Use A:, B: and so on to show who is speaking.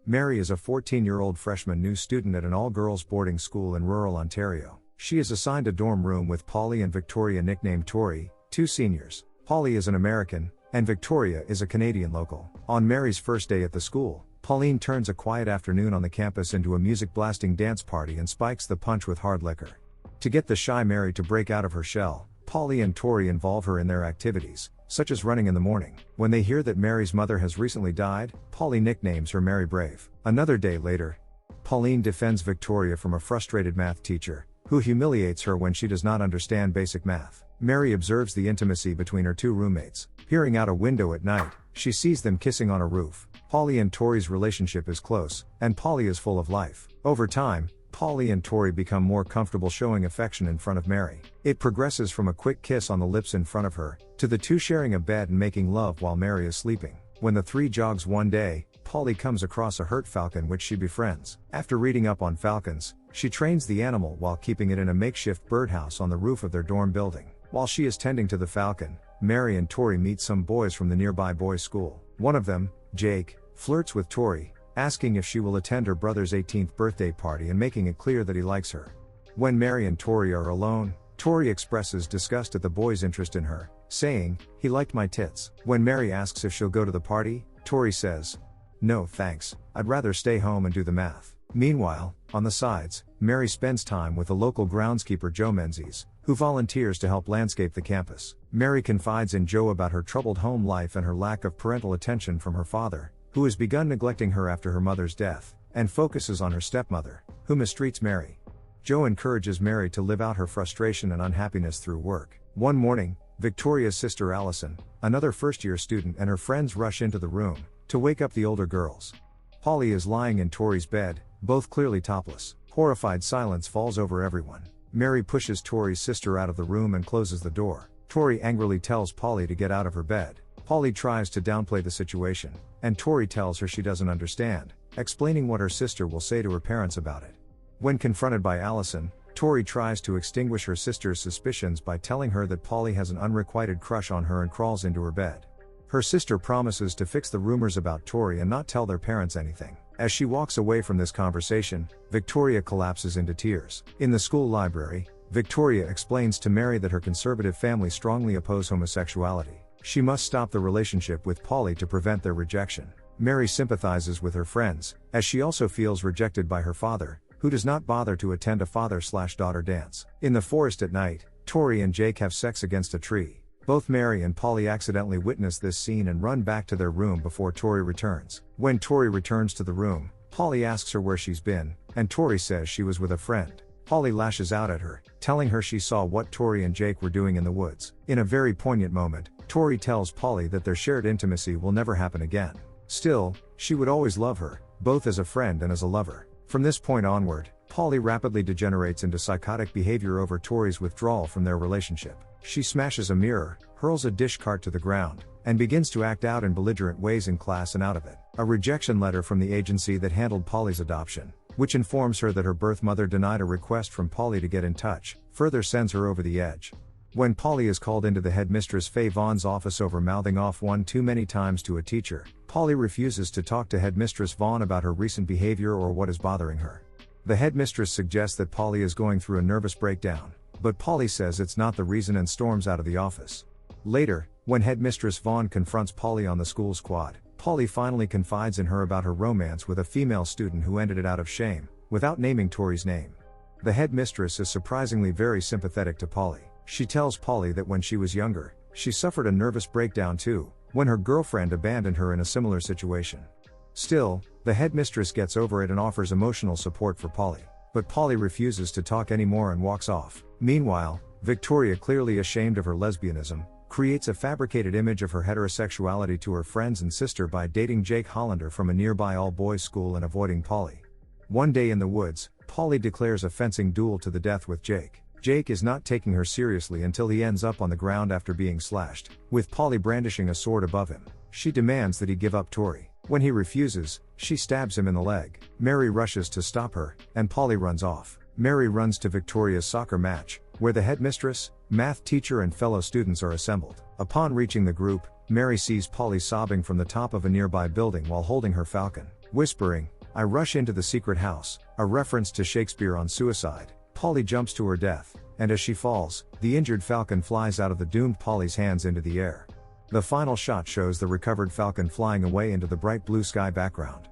A: Mary is a 14-year-old freshman new student at an all-girls boarding school in rural Ontario. She is assigned a dorm room with Polly and Victoria, nicknamed Tori, two seniors. Polly is an American, and Victoria is a Canadian local. On Mary's first day at the school, Pauline turns a quiet afternoon on the campus into a music-blasting dance party and spikes the punch with hard liquor. To get the shy Mary to break out of her shell, Polly and Tori involve her in their activities, such as running in the morning. When they hear that Mary's mother has recently died, Polly nicknames her Mary Brave. Another day later, Pauline defends Victoria from a frustrated math teacher, who humiliates her when she does not understand basic math. Mary observes the intimacy between her two roommates. Peering out a window at night, she sees them kissing on a roof. Polly and Tori's relationship is close, and Polly is full of life. Over time, Polly and Tori become more comfortable showing affection in front of Mary. It progresses from a quick kiss on the lips in front of her, to the two sharing a bed and making love while Mary is sleeping. When the three jogs one day, Polly comes across a hurt falcon which she befriends. After reading up on falcons, she trains the animal while keeping it in a makeshift birdhouse on the roof of their dorm building. While she is tending to the falcon, Mary and Tori meet some boys from the nearby boys' school. One of them, Jake, flirts with Tori, asking if she will attend her brother's 18th birthday party and making it clear that he likes her. When Mary and Tori are alone, Tori expresses disgust at the boy's interest in her, saying, "He liked my tits." When Mary asks if she'll go to the party, Tori says, "No thanks, I'd rather stay home and do the math." Meanwhile, on the sides, Mary spends time with the local groundskeeper Joe Menzies, who volunteers to help landscape the campus. Mary confides in Joe about her troubled home life and her lack of parental attention from her father, who has begun neglecting her after her mother's death, and focuses on her stepmother, who mistreats Mary. Joe encourages Mary to live out her frustration and unhappiness through work. One morning, Victoria's sister Allison, another first-year student, and her friends rush into the room to wake up the older girls. Polly is lying in Tori's bed, both clearly topless. Horrified silence falls over everyone. Mary pushes Tori's sister out of the room and closes the door. Tori angrily tells Polly to get out of her bed. Polly tries to downplay the situation, and Tori tells her she doesn't understand, explaining what her sister will say to her parents about it. When confronted by Allison, Tori tries to extinguish her sister's suspicions by telling her that Polly has an unrequited crush on her and crawls into her bed. Her sister promises to fix the rumors about Tori and not tell their parents anything. As she walks away from this conversation, Victoria collapses into tears. In the school library, Victoria explains to Mary that her conservative family strongly oppose homosexuality. She must stop the relationship with Polly to prevent their rejection. Mary sympathizes with her friends, as she also feels rejected by her father, who does not bother to attend a father/daughter dance. In the forest at night, Tori and Jake have sex against a tree. Both Mary and Polly accidentally witness this scene and run back to their room before Tori returns. When Tori returns to the room, Polly asks her where she's been, and Tori says she was with a friend. Polly lashes out at her, telling her she saw what Tori and Jake were doing in the woods. In a very poignant moment, Tori tells Polly that their shared intimacy will never happen again. Still, she would always love her, both as a friend and as a lover. From this point onward, Polly rapidly degenerates into psychotic behavior over Tori's withdrawal from their relationship. She smashes a mirror, hurls a dish cart to the ground, and begins to act out in belligerent ways in class and out of it. A rejection letter from the agency that handled Polly's adoption, which informs her that her birth mother denied a request from Polly to get in touch, further sends her over the edge. When Polly is called into the headmistress Faye Vaughn's office over mouthing off one too many times to a teacher, Polly refuses to talk to headmistress Vaughn about her recent behavior or what is bothering her. The headmistress suggests that Polly is going through a nervous breakdown, but Polly says it's not the reason and storms out of the office. Later, when headmistress Vaughn confronts Polly on the school's quad, Polly finally confides in her about her romance with a female student who ended it out of shame, without naming Tori's name. The headmistress is surprisingly very sympathetic to Polly. She tells Polly that when she was younger, she suffered a nervous breakdown too, when her girlfriend abandoned her in a similar situation. Still, the headmistress gets over it and offers emotional support for Polly. But Polly refuses to talk anymore and walks off. Meanwhile, Victoria, clearly ashamed of her lesbianism, creates a fabricated image of her heterosexuality to her friends and sister by dating Jake Hollander from a nearby all-boys school and avoiding Polly. One day in the woods, Polly declares a fencing duel to the death with Jake. Jake is not taking her seriously until he ends up on the ground after being slashed, with Polly brandishing a sword above him. She demands that he give up Tori. When he refuses, she stabs him in the leg. Mary rushes to stop her, and Polly runs off. Mary runs to Victoria's soccer match, where the headmistress, math teacher and fellow students are assembled. Upon reaching the group, Mary sees Polly sobbing from the top of a nearby building while holding her falcon. Whispering, I rush into the secret house, a reference to Shakespeare on suicide. Polly jumps to her death, and as she falls, the injured falcon flies out of the doomed Polly's hands into the air. The final shot shows the recovered falcon flying away into the bright blue sky background.